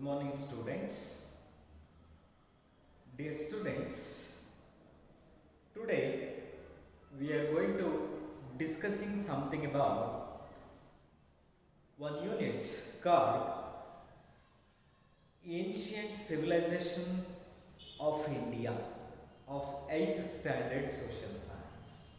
morning, students. Dear students, today we are going to discussing something about one unit called Ancient Civilization of India of 8th Standard Social Science.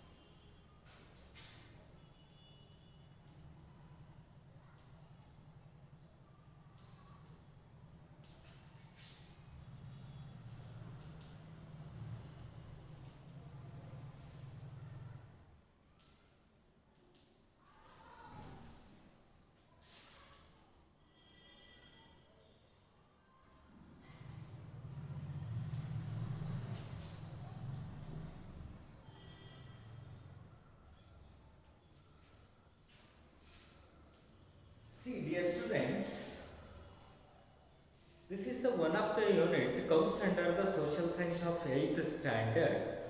See, dear students, this is the one of the unit comes under the social science of 8th standard.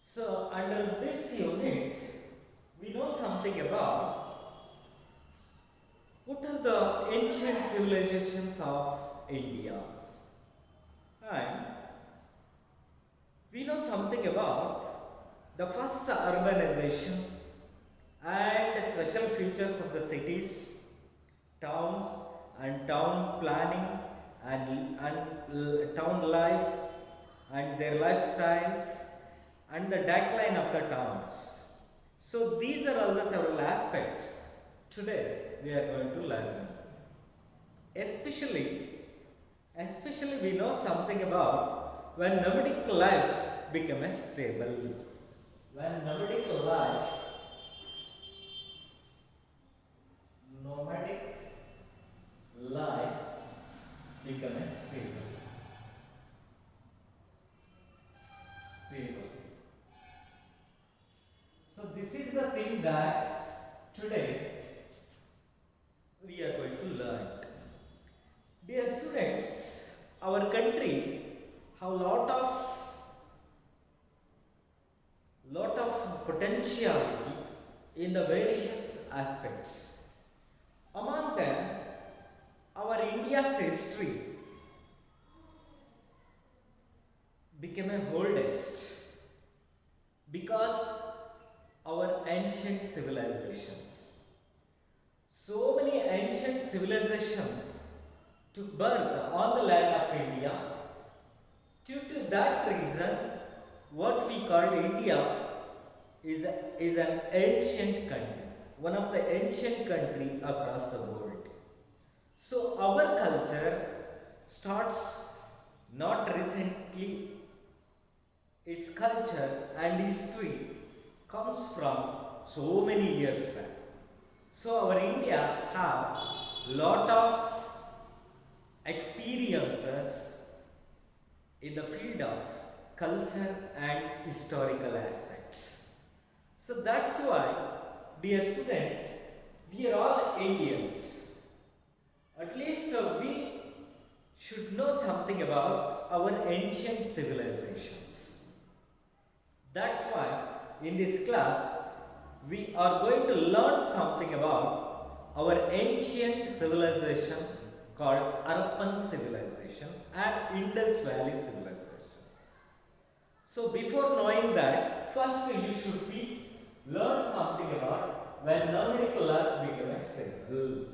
So, under this unit, we know something about what are the ancient civilizations of India, and we know something about the first urbanization and special features of the cities, towns, and town planning and town life and their lifestyles and the decline of the towns. So these are all the several aspects today we are going to learn. Especially we know something about when nomadic life became stable. When nomadic life become stable. So this is the thing that today we are going to learn. Dear students, our country have lot of potentiality in the various aspects. Among them, our India's history became a oldest because our ancient civilizations. So many ancient civilizations took birth on the land of India. Due to that reason, what we call India is an ancient country, one of the ancient country across the world. So our culture starts not recently. Its culture and history comes from so many years back. So our India have lot of experiences in the field of culture and historical aspects. So that's why, dear students, we are all Indians. At least we should know something about our ancient civilizations. That's why in this class we are going to learn something about our ancient civilization called Harappan civilization and Indus Valley civilization. So before knowing that, first you should learn something about when nomadic life became stable.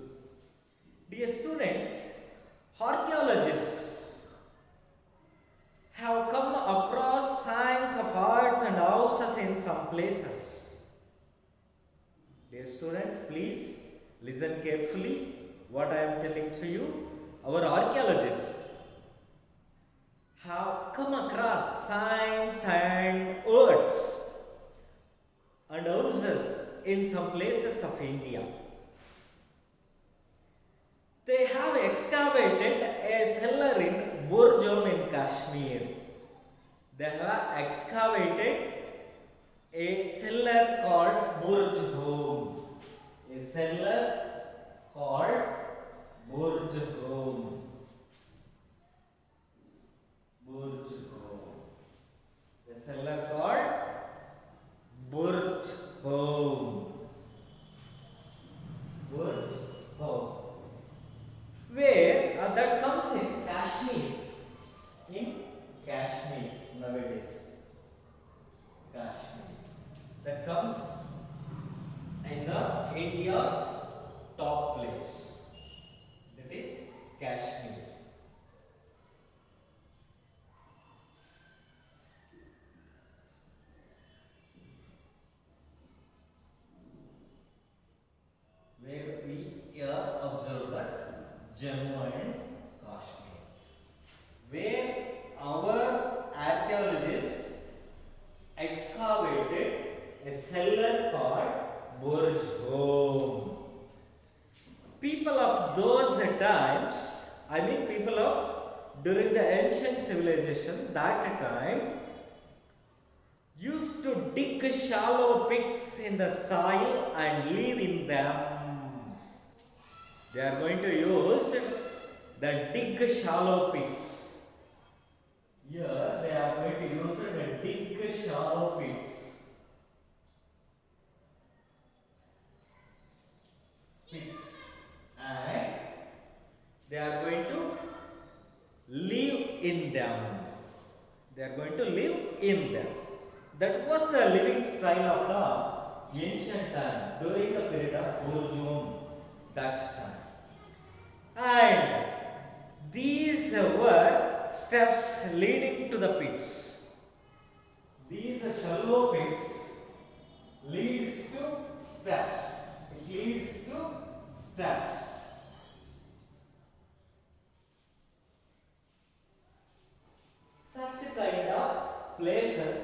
Dear students, archaeologists have come across signs of arts and houses in some places. Dear students, please listen carefully what I am telling to you. Our archaeologists have come across signs and arts and houses in some places of India. They have excavated a cellar in Borjom in Kashmir. They have excavated a cellar called Burj Home. A cellar called Burj Home. Burj Home. The cellar called Burj Home. Burj Home. Where that comes in the India's top place, that is Kashmir. Where we observe that Jammu and Kashmir, where our archaeologists excavated a cellar called Burj Home. People of those times, I mean people of during the ancient civilization that time, used to dig shallow pits in the soil and live in them. They are going to use the dig shallow pits. Here they are going to use the dig shallow pits. And they are going to live in them. They are going to live in them. That was the living style of the ancient time during the period of Urjun that time. And these were steps leading to the pits. These shallow pits leads to steps. It leads to steps. Such kind of places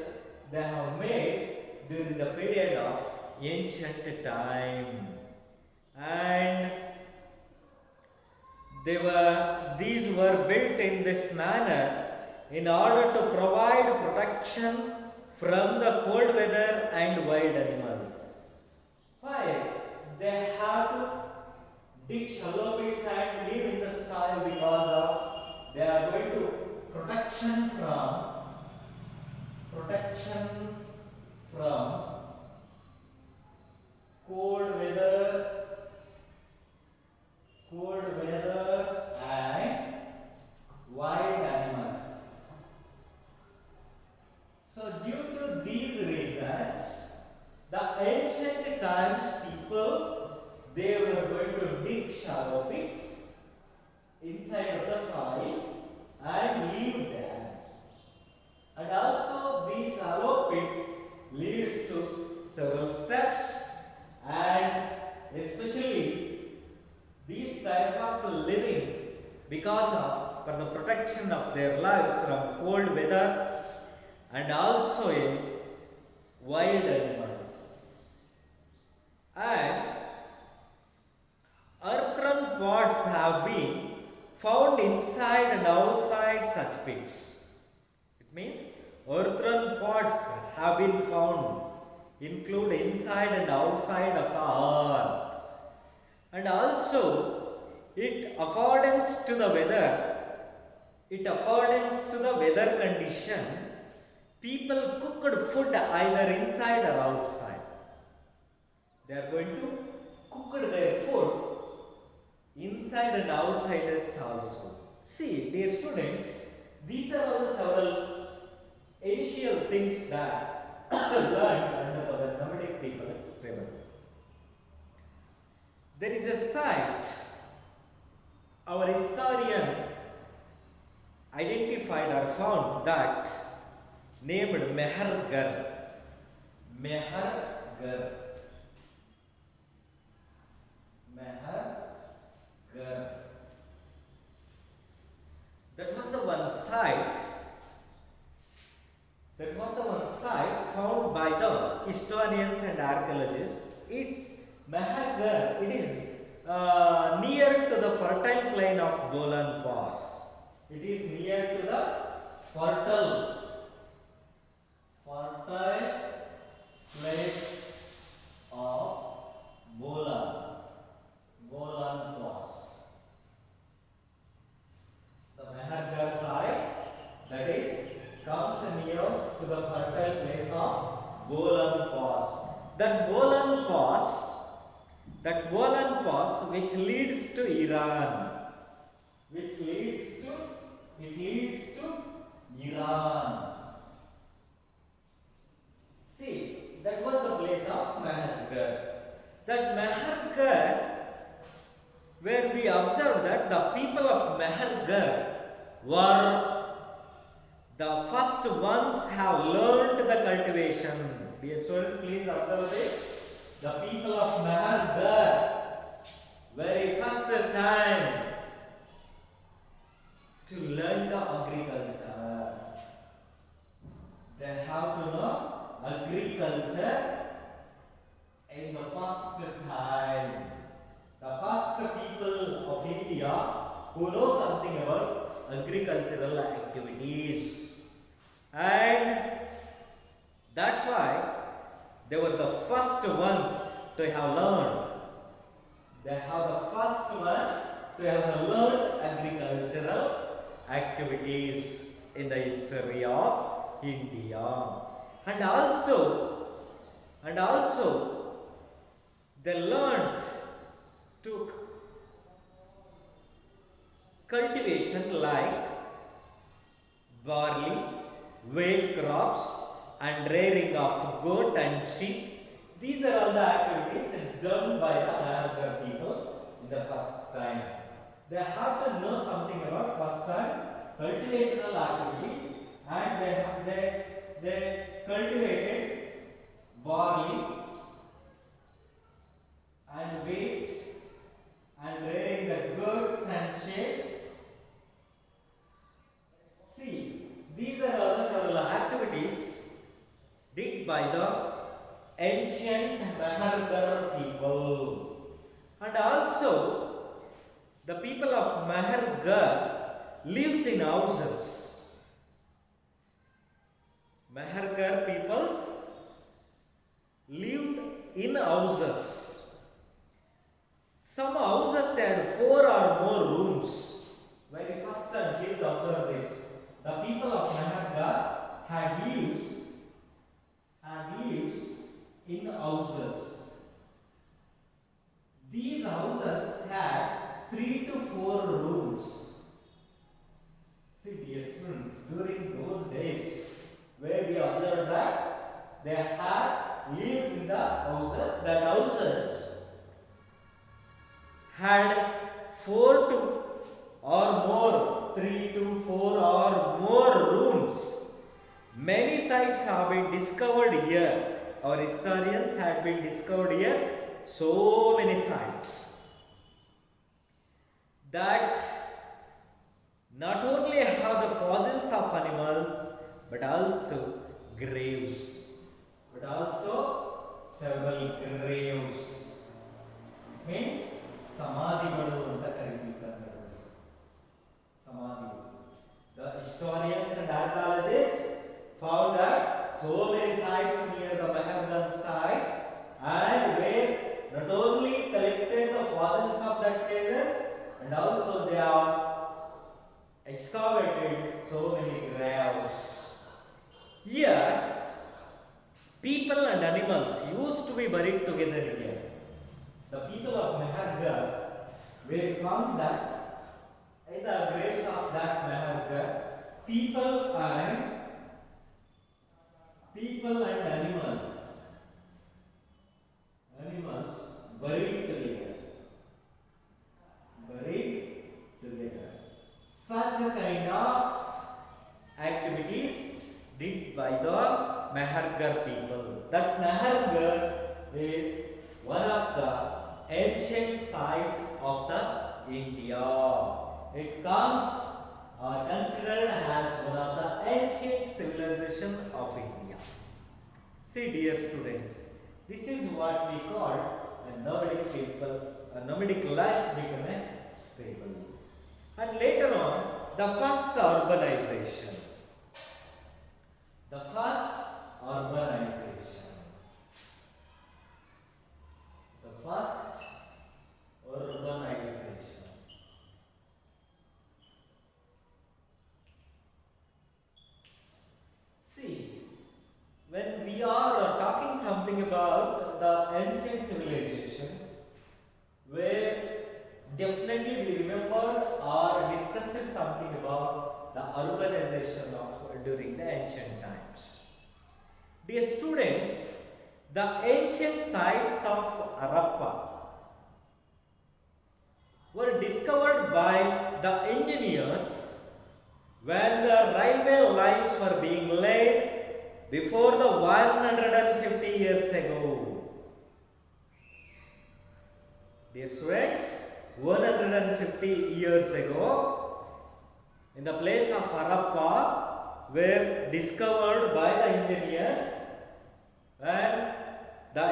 they have made during the period of ancient time, and these were built in this manner in order to provide protection from the cold weather and wild animals. Why? They have to dig shallow pits and live in the soil because of they are going to protection from cold weather and wild animals. So due to these reasons, the ancient times people, they were going to dig shallow pits inside of the soil and live there. And also these shallow pits leads to several steps, and especially these types of living because of for the protection of their lives from cold weather and also wild animals. And earthen pots have been found inside and outside such pits. It means earthen pots have been found, include inside and outside of the earth. And also it accordance to the weather condition, people cooked food either inside or outside. They are going to cook their food inside and outside as also. See, dear students, these are all the several initial things that learned under the nomadic people as travel. There is a site our historian identified or found that named Mehergarh. Mehergarh. Mehergarh. That was the one site. That was the one site found by the historians and archaeologists. It's Mehergarh. It is near to the fertile plain of Bolan Pass. It is near to the fertile place of Bolan Pass. The Mehergarh site, that is, comes near to the fertile place of Bolan Pass. That Bolan Pass which leads to Iran. It leads to Iran. See, that was the place of Mehergarh. That Mehergarh, where we observed that the people of Mehergarh were the first ones have learnt the cultivation. Dear students, please observe this. The people of Mehergarh, very first time to learn the agriculture. They have to know agriculture in the first time. The first people of India who know something about agricultural activities. And that's why they were the first ones to have learned. They have the first ones to have learned agricultural activities in the history of India. And also they learned to cultivation like barley, wheat crops and rearing of goat and sheep. These are all the activities done by the Mehergarh people in the first time. They have to know something about first time cultivational activities, and they cultivated barley and wheat and rearing the goats and sheep. See, these are all the several activities did by the ancient Mehergarh people. And also, the people of Mehergarh lives in houses. Mehergarh peoples lived in houses. Some houses had 4 or more rooms. Very first time, please observe this. The people of Mehergarh had lives in houses. These houses had 3 to 4 rooms. See, dear students, during those days where we observed that they had lived in the houses, that houses had 4 to or more, 3 to 4 or more rooms. Many sites have been discovered here. Our historians had been discovered here so many sites that not only have the fossils of animals but also graves, but also several graves. Means samadhigalu anta karetillarru. Samadhi. The historians and archaeologists found that so many sites near the Mehergarh site, and where not only collected the fossils of that places, and also they are excavated so many graves. Here, people and animals used to be buried together here. The people of Mehergarh were found that in the graves of that Mehergarh, people and animals buried together. Such a kind of activities did by the Mehergarh people. That Mehergarh is one of the ancient site of the India. It comes considered as one of the ancient civilization of India. See, dear students, this is what we call a nomadic people. A nomadic life become a stable. And later on, the first urbanization. The first urbanization. The first urbanization. See, when we are talking something about the ancient civilization, where definitely we remembered or discussed something about the urbanization of during the ancient times. Dear students, The ancient sites of Harappa were discovered by the engineers when the railway lines were being laid before the 150 years ago. Dear students, 150 years ago, in the place of Harappa, were discovered by the engineers when the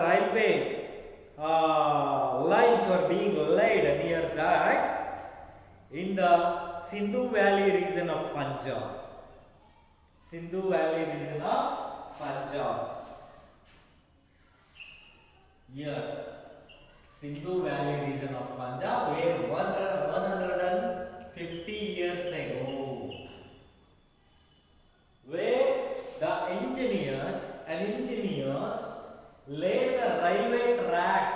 railway lines were being laid near that in the Sindhu Valley region of Punjab. Sindhu Valley region of Punjab. Here, Sindhu Valley region of Punjab, where 150 years ago, where the engineers laid the railway track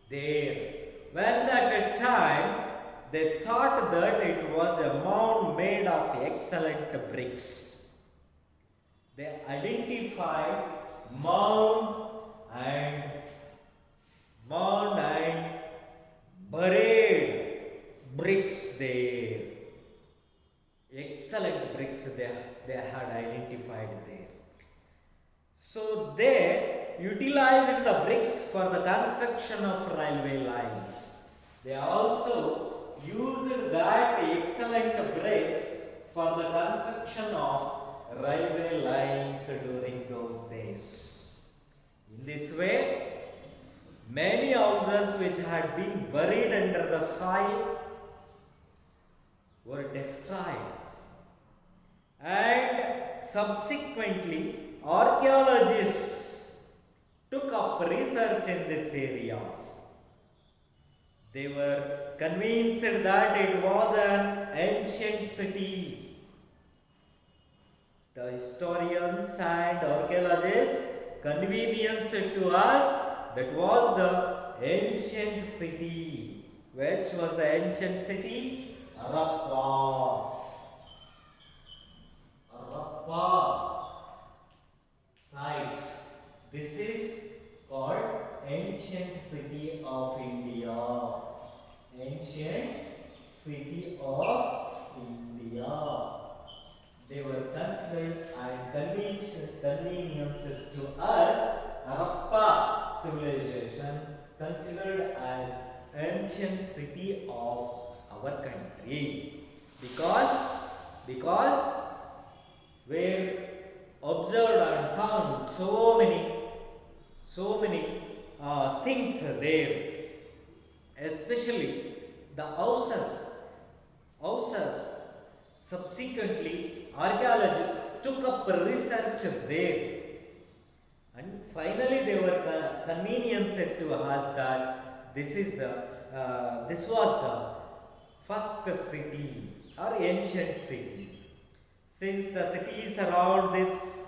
there. When at a time they thought that it was a mound made of excellent bricks. They identified mound and buried bricks there. Excellent bricks they had identified there. So they utilized the bricks for the construction of railway lines. They also used that excellent bricks for the construction of railway lines during those days. In this way, many houses which had been buried under the soil were destroyed, and subsequently archaeologists took up research in this area. They were convinced that it was an ancient city. The historians and archaeologists convenience to us that was the ancient city. Which was the ancient city? Harappa. Harappa site. This is called ancient city of India. Ancient city of India. They were considered and convenience to us. Harappa civilization considered as ancient city of our country because where observed and found so many things there, especially the houses. Subsequently, archaeologists took up research there, and finally they were convenienced to us that this was the first city or ancient city. Since the cities around this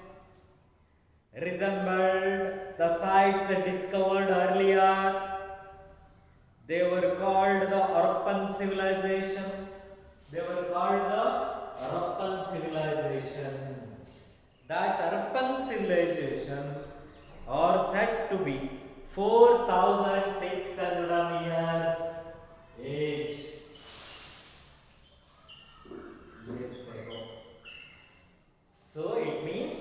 resembled the sites discovered earlier, they were called the Harappan civilization. That Harappan civilization are said to be 4,600 years age. Years ago. So it means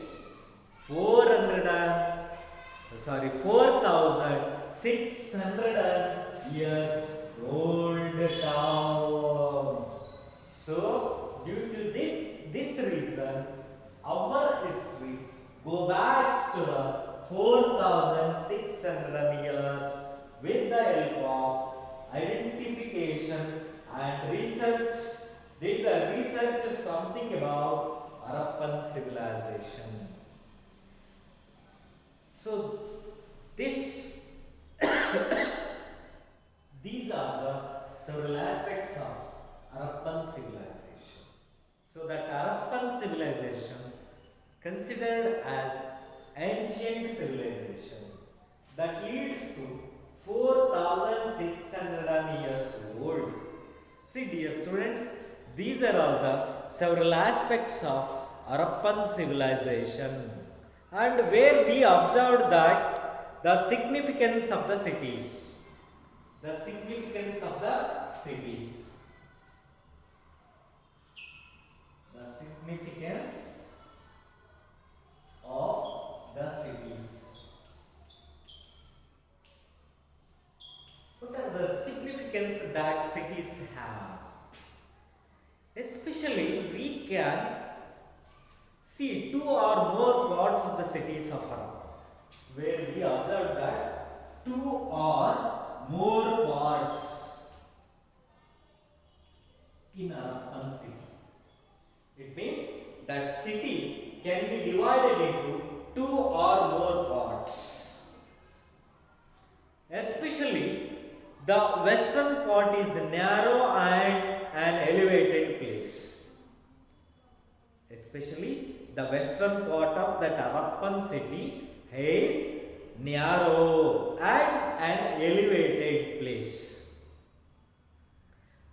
4,600 years old town. So due to this reason, our history go back to the 4,600 years with the help of identification and research. Did the research something about Harappan civilization. So these are the several aspects of Harappan civilization. So that Harappan civilization considered as ancient civilization that leads to 4,600 years old. See dear students, these are all the several aspects of Harappan civilization. and where we observed that the significance of the cities. The significance of the cities. The significance of the cities. What are the significance that cities have? Especially we can see two or more parts of the cities of Harappa, where we observe that two or more parts in Harappan city. It means that city can be divided into two or more parts. Especially the western part is narrow and an elevated place. Especially the western part of that Harappan city is narrow and an elevated place.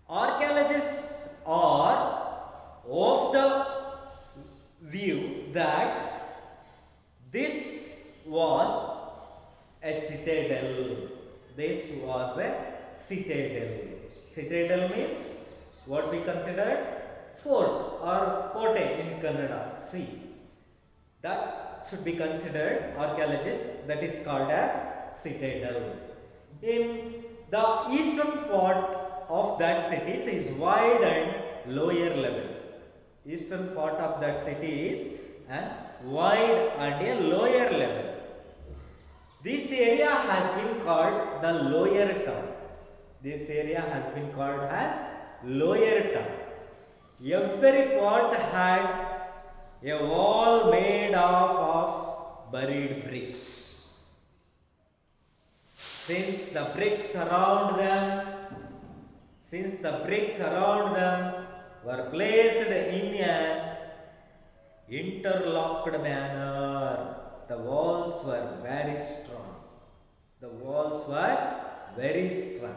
Archaeologists are of the view that this was a citadel. This was a citadel. Citadel means what we considered fort or kote in Kannada. See, that should be considered archaeologists, that is called as citadel. In the eastern part of that city is wide and lower level. Eastern part of that city is an wide and a lower level. This area has been called the lower town. This area has been called as lower town. Every part had a wall made of buried bricks. Since the bricks around them were placed in an interlocked manner, the walls were very strong. The walls were very strong.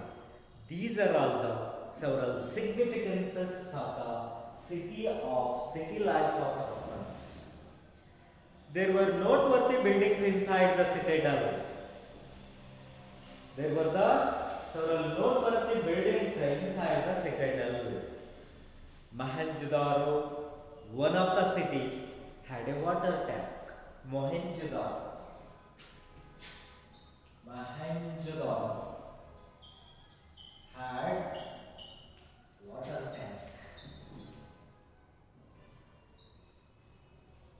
These are all the several significances of the city life of Harappans. There were noteworthy buildings inside the citadel. There were the several noteworthy buildings inside the citadel. Mohenjo-daro, one of the cities, had a water tank. Mohenjo-daro had water tank,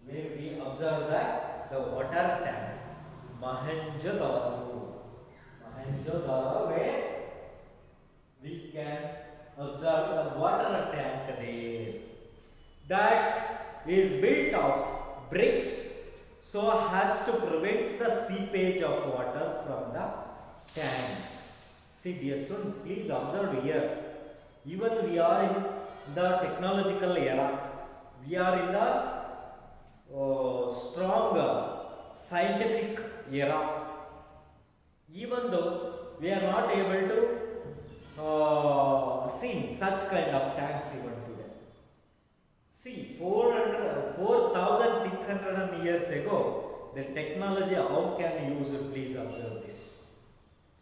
where we observe that the water tank, Mohenjo-daro, where we can observe the water tank there, that is built of bricks so as to prevent the seepage of water from the tank. See, dear students, please observe here. Even we are in the technological era, we are in the strong scientific era. Even though we are not able to see such kind of tanks even today. See, 4,600 years ago, the technology, how can you use it? Please observe this.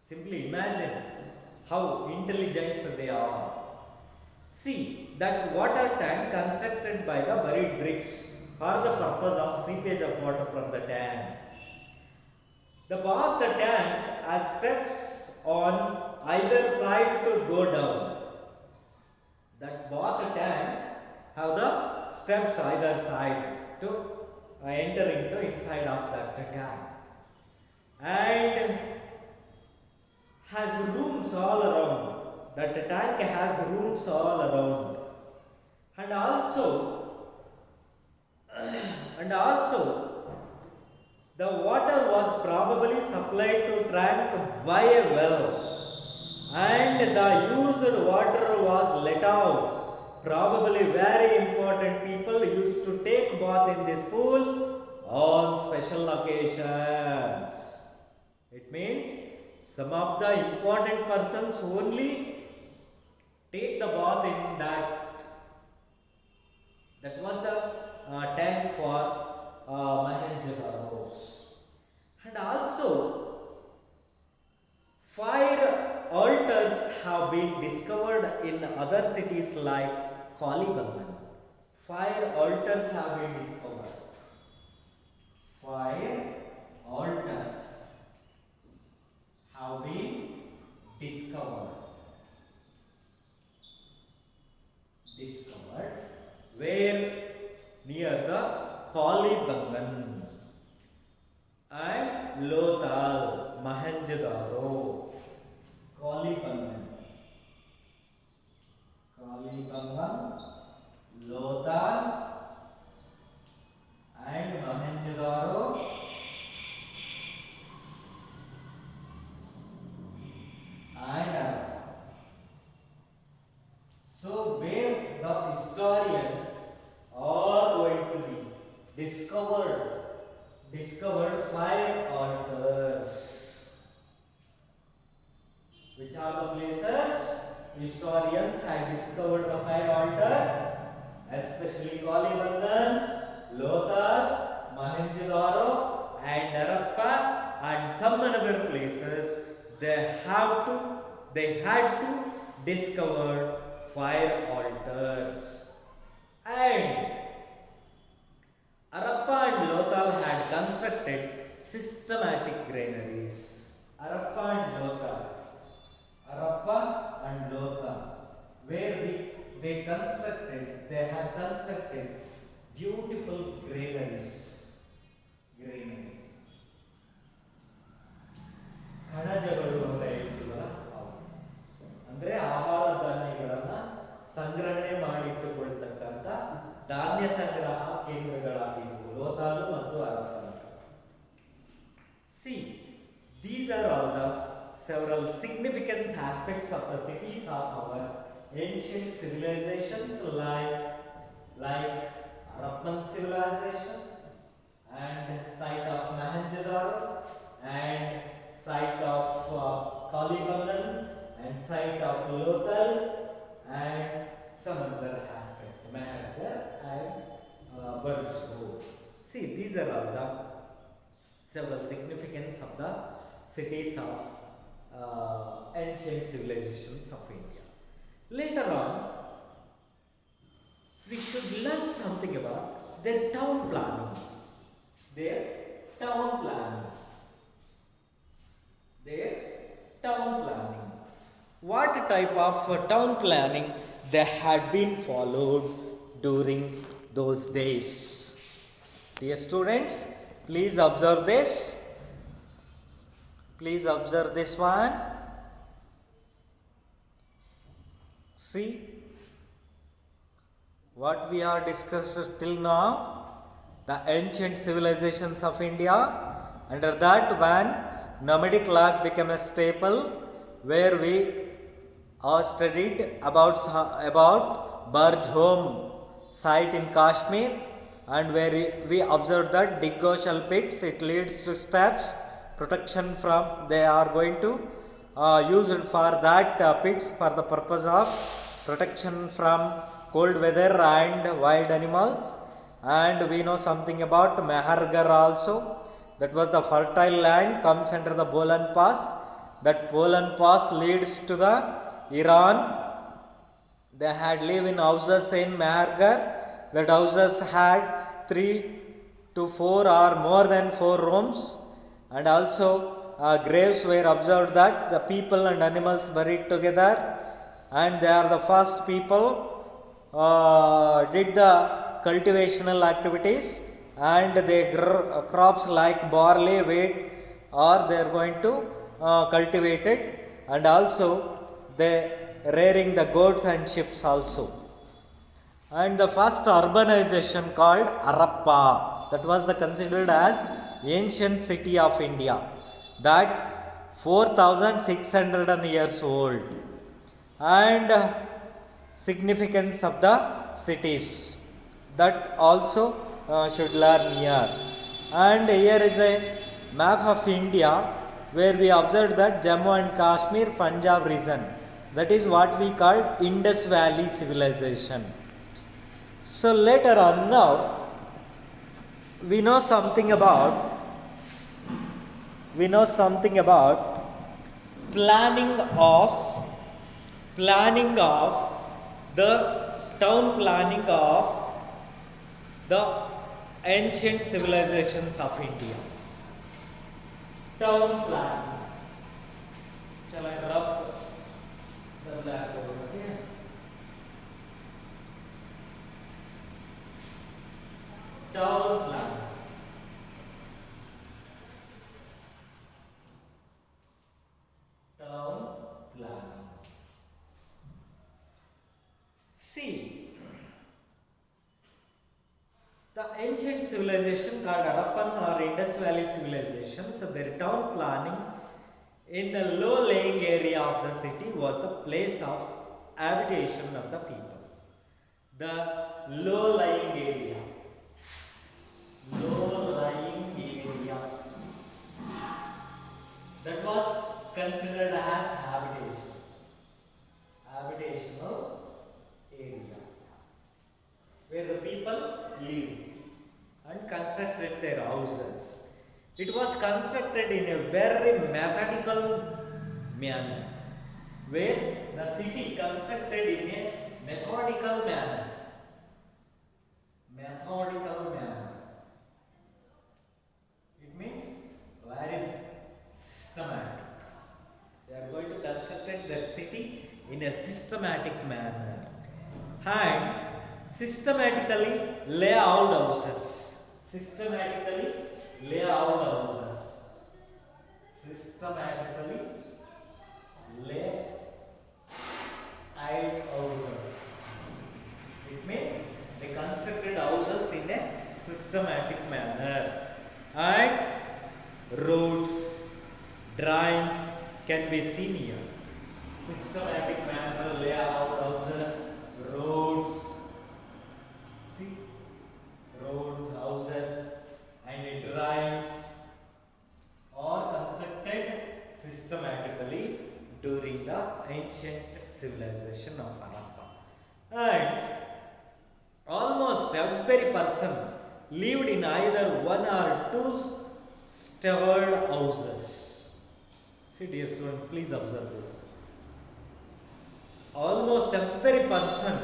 Simply imagine how intelligent they are. See, that water tank constructed by the buried bricks for the purpose of seepage of water from the tank. The bath tank has steps on either side to go down. That bath tank have the steps either side to enter into inside of that tank, and has rooms all around. That tank has rooms all around, and also the water was probably supplied to tank by a well, and the used water was let out. Probably very important people used to take bath in this pool on special occasions. It means some of the important persons only take the bath in that. That was the tank for Mohenjo-daros. And also, fire altars have been discovered in other cities like Kalibangan. Fire altars have been discovered. Fire altars have been discovered. Where? Near the Kalibangan and Lothal, Mohenjo-daro. Kalibangan, Lothal and Mohenjo-daro and Harappa. So where the historians are going to be discovered fire altars. Which are the places historians have discovered the fire altars? Especially Kalibangan, Lothal, Mohenjo-daro and Harappa, and some other places they had to discover fire altars. And Harappa and Lothal had constructed systematic granaries. Harappa and Lothal, where they had constructed beautiful granaries. ಕಣಜಗಳು ಅಂತ ಹೇಳ್ತೀವಲ್ಲ ಅವು. ಅಂದ್ರೆ ಆಹಾರ ಧಾನ್ಯಗಳನ್ನ ಸಂಗ್ರಹಣೆ ಮಾಡಿಟ್ಟುಕೊಳ್ತಕ್ಕಂಥ ಧಾನ್ಯ ಸಂಗ್ರಹ ಕೇಂದ್ರಗಳಾಗಿದ್ದವು ಲೋಥಾಲು ಮತ್ತು Harappa. See, these are all the several significant aspects of the cities of our ancient civilizations like Harappan civilization and site of Mohenjo-daro and site of Kalibangan and site of Lothal and some other aspect, Mehergarh and Barjho. See, these are all the several significance of the cities of ancient civilizations of India. Later on, we should learn something about their town planning. What type of town planning they had been followed during those days? Dear students, please observe this. Please observe this one. See what we are discussed till now, the ancient civilizations of India. Under that, when nomadic life became a staple, where we are studied about Barjho site in Kashmir, and where we observed that Diggosal pits, it leads to steps, protection from, they are going to use it for that pits for the purpose of protection from cold weather and wild animals. And we know something about Mehergarh also. That was the fertile land, comes under the Bolan Pass. That Bolan Pass leads to the Iran. They had lived in houses in Mehergarh. That houses had 3 to 4 or more than 4 rooms. And also graves were observed that the people and animals buried together. And they are the first people did the cultivational activities, and they grow crops like barley, wheat, or they are going to cultivate it, and also they rearing the goats and sheep also. And the first urbanization called Harappa, that was the considered as ancient city of India, that 4600 years old. And significance of the cities, that also should learn here. And here is a map of India, where we observed that Jammu and Kashmir, Punjab region, that is what we call Indus Valley civilization. So later on, now we know something about planning of planning of the town planning of the ancient civilizations of India. Town planning. Shall I rub the blackboard here? Town planning. Town planning. See, the ancient civilization called Harappan or Indus Valley civilization, so their town planning in the low-lying area of the city was the place of habitation of the people. The low-lying area. Low-lying area. That was considered as habitation. Habitational area. Where the people lived and constructed their houses. It was constructed in a very methodical manner, where the city constructed in a methodical manner. Methodical manner. It means very systematic. They are going to construct their city in a systematic manner and systematically lay out houses. Systematically lay out houses. Systematically lay out houses. It means they constructed houses in a systematic manner. And roads, drains can be seen here. Systematic manner lay out houses, roads. See, roads, houses, and drains are constructed systematically during the ancient civilization of Harappa. And almost every person lived in either one or two stirred houses. See, dear student, please observe this. Almost every person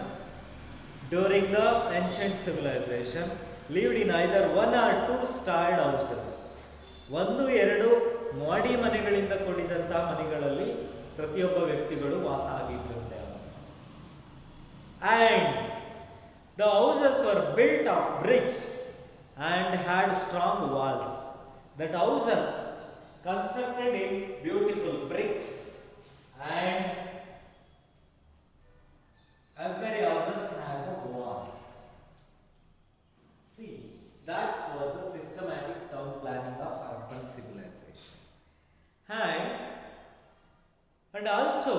during the ancient civilization lived in either one or two styled houses. ಒಂದು ಎರಡು ಮಾಡಿ ಮನೆಗಳಿಂದ ಕೂಡಿದಂಥ ಮನೆಗಳಲ್ಲಿ ಪ್ರತಿಯೊಬ್ಬ ವ್ಯಕ್ತಿಗಳು ವಾಸ ಆಗಿದ್ರಂತೆ. And the houses were built of bricks and had strong walls. That houses constructed in beautiful bricks, and every houses had walls. See, that was the systematic town planning of Harappan civilization. And also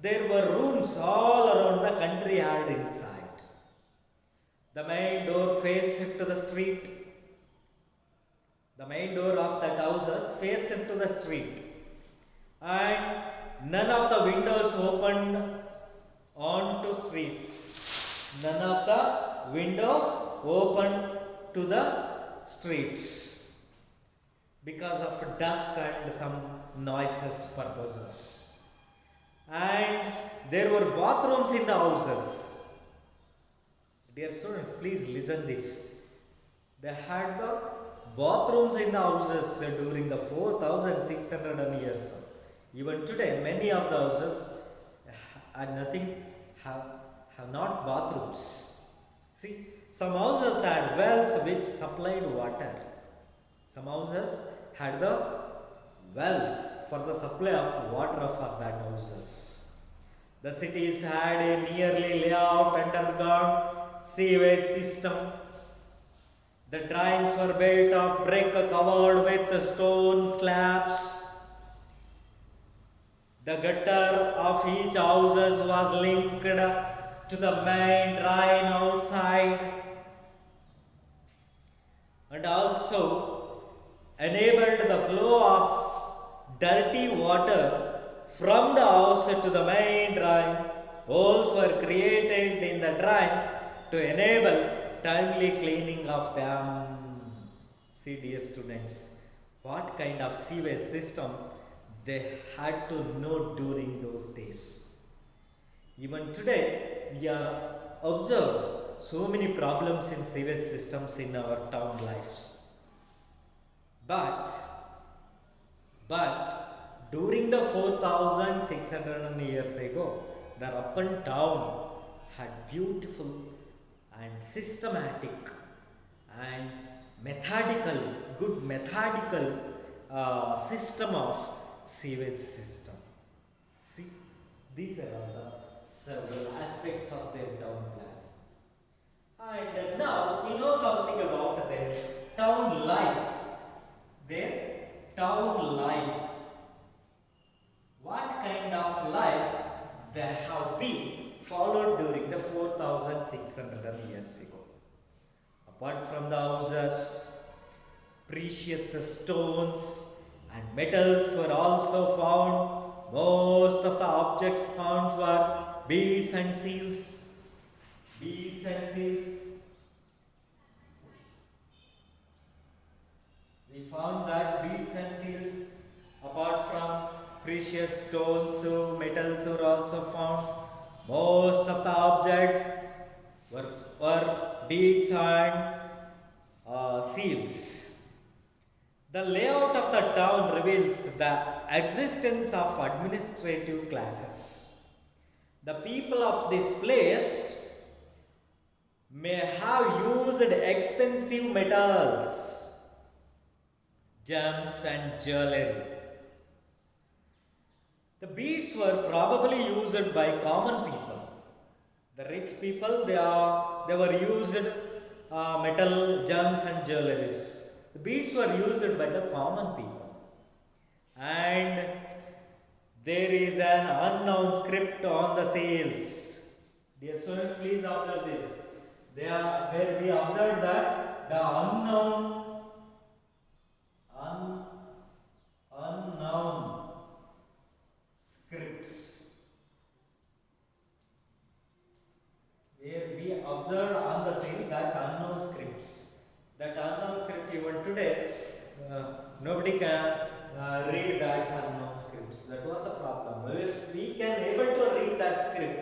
there were rooms all around the country had inside. The main door faced to the street. The main door of that houses faced into the street, and none of the windows opened onto streets. None of the windows opened to the streets because of dust and some noises purposes. And there were bathrooms in the houses. Dear students, please listen this. They had the bathrooms in the houses during the 4,600 years. Even today, many of the houses have not bathrooms. See, some houses had wells which supplied water. Some houses had the wells for the supply of water for that houses. The cities had a nearly layout underground sewage system. The drains were built of brick covered with stone slabs. The gutter of each house was linked to the main drain outside, and also enabled the flow of dirty water from the house to the main drain. Holes were created in the drains to enable timely cleaning of them. See, dear students, what kind of sewage system they had to know during those days. Even today, we are observed so many problems in sewage systems in our town lives. But during the 4600 years ago, the Rappan town had beautiful and systematic and methodical, good methodical system of sewage system. See, these are all the several aspects of their town plan. And now we know something about their town life. Their town life. What kind of life they have been followed during the 4600 years ago. Apart from the houses, precious stones and metals were also found. Most of the objects found were beads and seals. Beads and seals. We found that beads and seals, apart from precious stones, metals were also found. Most of the objects were beads and seals. The layout of the town reveals the existence of administrative classes. The people of this place may have used expensive metals, gems and jewelry. The beads were probably used by common people. The rich people, they were used metal, gems and jewelries. The beads were used by the common people. And there is an unknown script on the seals. Dear students, please observe this. Where we observed that the unknown scripts, where we observed on the seal that unknown scripts. That unknown script, even today, nobody can read that unknown scripts. That was the problem. If we can able to read that script,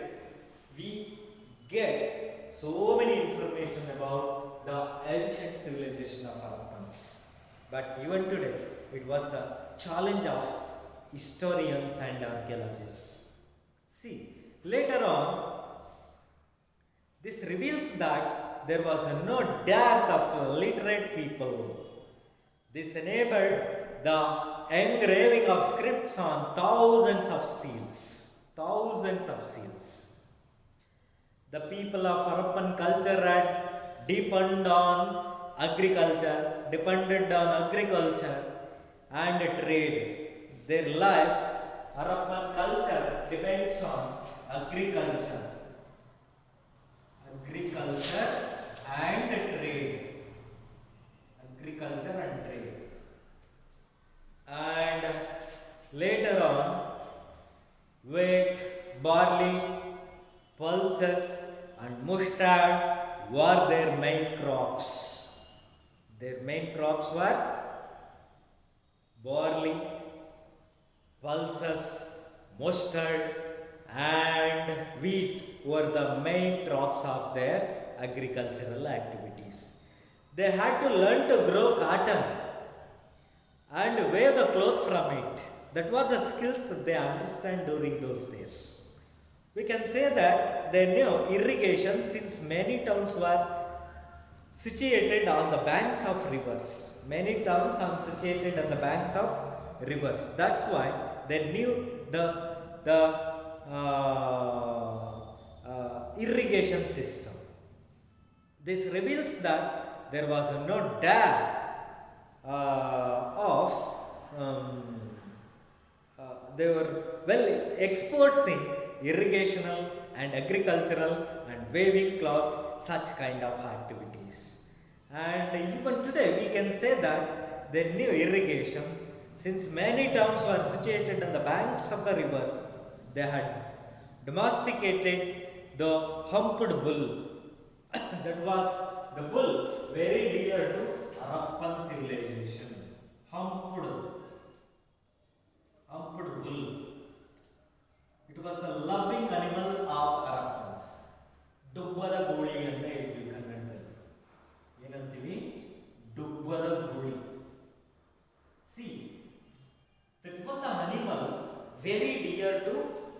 we get so many information about the ancient civilization of Harappans. But even today, it was the challenge of historians and archaeologists. See, later on, this reveals that there was no dearth of literate people. This enabled the engraving of scripts on thousands of seals. Thousands of seals. The people of Harappan culture had depended on agriculture and trade. Their life, Harappan culture, depends on agriculture and trade. Agriculture and trade. And later on, wheat, barley, pulses and mustard were their main crops. Their main crops were barley, pulses, mustard and wheat were the main crops of their agricultural activities. They had to learn to grow cotton and wear the cloth from it. That was the skills they understand during those days. We can say that they knew irrigation since many towns were situated on the banks of rivers. Many towns are situated on the banks of rivers. That's why they knew the irrigation system. This reveals that there was no dare they were well experts in irrigational and agricultural and weaving cloths, such kind of activities. And even today we can say that they knew irrigation since many towns were situated on the banks of the rivers. They had domesticated the humped bull. That was the bull very dear to Harappan civilization. Humped, humped bull. It was the loving animal of Harappans. ಡುಬ್ಬದ ಗೂಳಿ ಅಂತ ಹೇಳ್ತೀವಿ ಕನ್ನಡದಲ್ಲಿ. ಏನಂತೀವಿ? ಡುಬ್ಬದ ಗೂಳಿ. See, that was the animal very dear to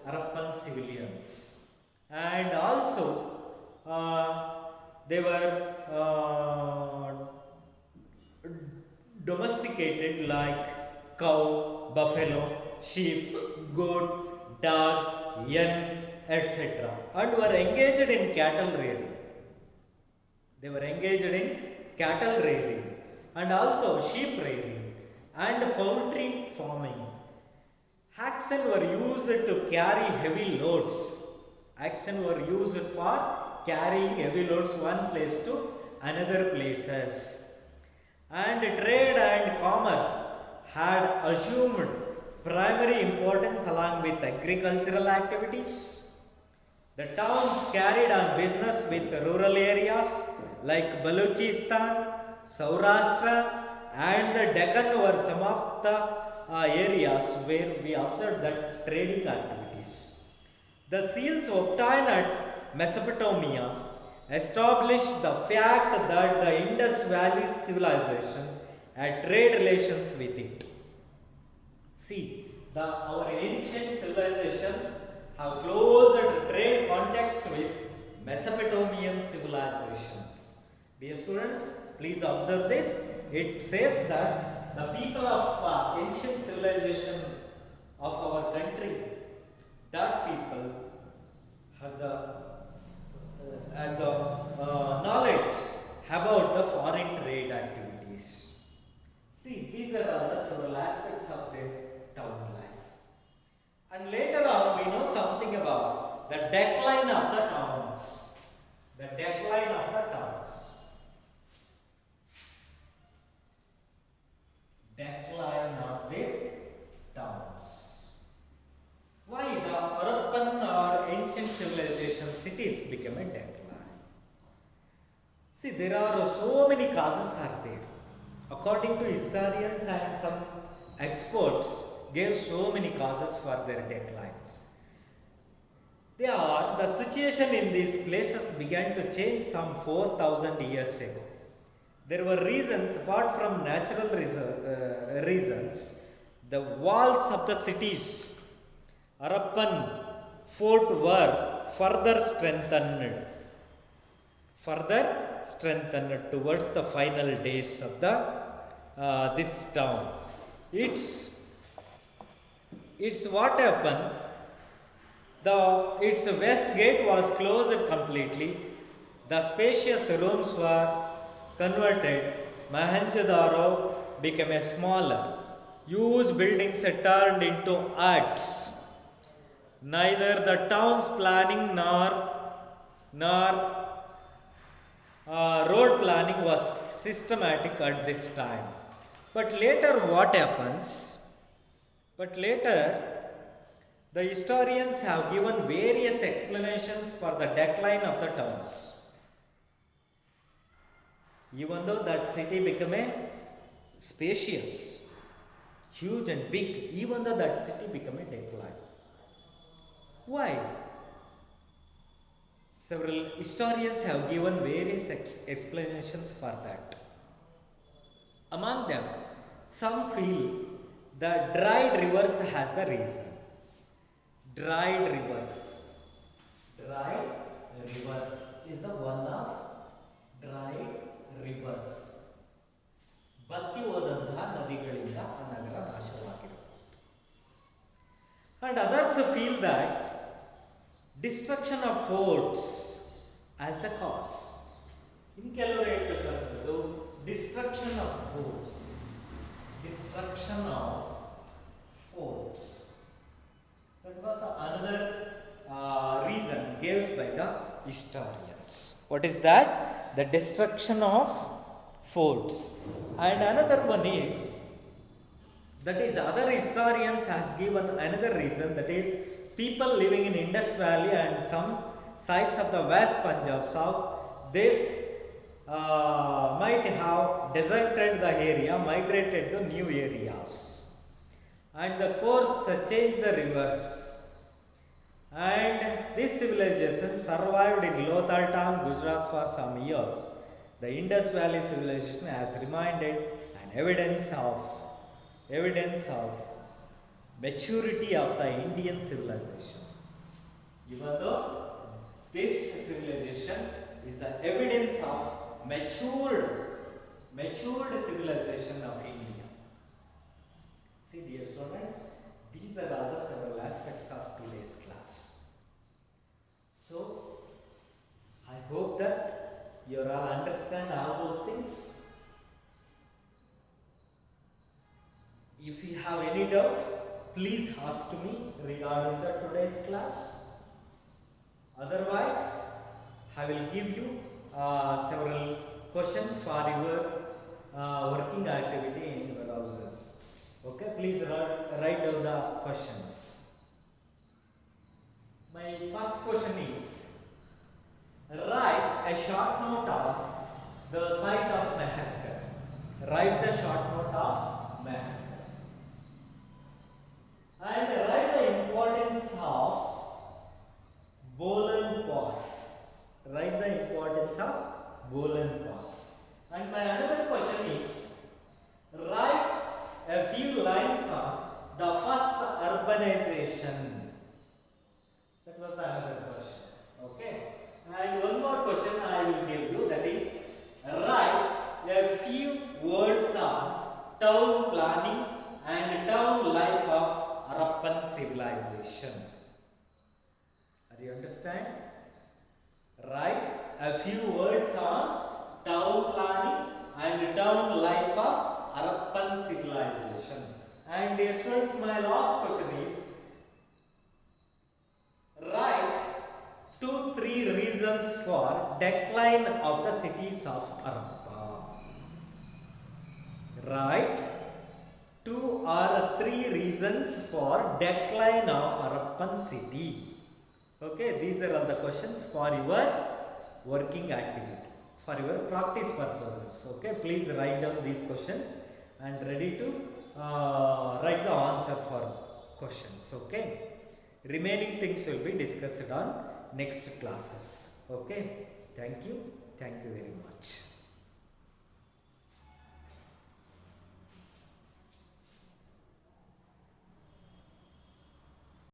Harappan civilians, and also they were domesticated like cow, buffalo, sheep, goat, dog, yen, etc. and were engaged in cattle rearing. They were engaged in cattle rearing and also sheep rearing and poultry farming. Oxen were used to carry heavy loads. Oxen were used for carrying heavy loads one place to another places. And trade and commerce had assumed primary importance along with agricultural activities. The towns carried on business with rural areas like Balochistan, Saurashtra, and the Deccan were some of the areas where we observed that trading activities. The seals obtained at Mesopotamia established the fact that the Indus Valley civilization had trade relations with it. See, our ancient civilization have close trade contacts with Mesopotamian civilizations. Dear students, please observe this. It says that the people of ancient civilization of our country, that people had the knowledge about the foreign trade activities. See, these are all the several aspects of their town life. And later on, we know something about the decline of the towns. The decline of the towns. Decline of these towns. Why the Harappan or ancient civilization cities became a decline? See, there are so many causes are there. According to historians and some experts, gave so many causes for their declines. The situation in these places began to change some 4,000 years ago. There were reasons apart from natural reasons. The walls of the cities, Harappan fort were further strengthened towards the final days of this town. It's what happened. Its west gate was closed completely. The spacious rooms were converted. Mohenjo-daro became a smaller. Huge buildings turned into huts. Neither the town's planning nor road planning was systematic at this time. But later what happens? The historians have given various explanations for the decline of the towns. Even though that city became a spacious, huge and big, even though that city became a decline. Why? Several historians have given various explanations for that. Among them, some feel that dried rivers has the reason. Dried rivers is the one of dried rivers. ಬತ್ತಿ ಹೋದಂತಹ ನದಿಗಳಿಂದ ಆ ನಗರ ನಾಶವಾಗಿರುತ್ತೆ. And others feel that destruction of forts as the cause. In ಕೆಲವರು ಹೇಳ್ತಕ್ಕಂಥದ್ದು destruction of forts. That was another reason given by the historians. What is that? The destruction of forts. And another one is, that is, other historians has given another reason, that is, people living in Indus Valley and some sites of the West Punjab, South, this might have deserted the area, migrated to new areas, and the course changed the rivers. And this civilization survived in Lothal, Gujarat for some years. The Indus Valley civilization has remained an evidence of maturity of the Indian civilization. Even though this civilization is the evidence of matured civilization of India. See, dear students, these are all the several aspects of today's class. So, I hope that you all understand all those things. If you have any doubt, please ask me regarding the today's class. Otherwise, I will give you several questions for your working activity in your houses. Okay, please write down the questions. My first question is, write a short note of the site of Meherkar. Write the short note of Meherkar. And write the importance of Bolan Pass. Write the importance of Bolan Pass. And my another question is, write a few lines on the first urbanization. That was the another question. Okay. And one more question I will give you, that is, write a few words on town planning and town life of Harappan civilization. Are you understand? Write a few words on town planning and town life of Harappan civilization. And dear students, my last question is, write 2-3 reasons for decline of the cities of Harappa. Write 2 or 3 reasons for decline of Harappan city. Okay, these are all the questions for your working activity, for your practice purposes. Okay, please write down these questions and ready to write the answer for questions. Okay, remaining things will be discussed on next classes. Okay, thank you very much.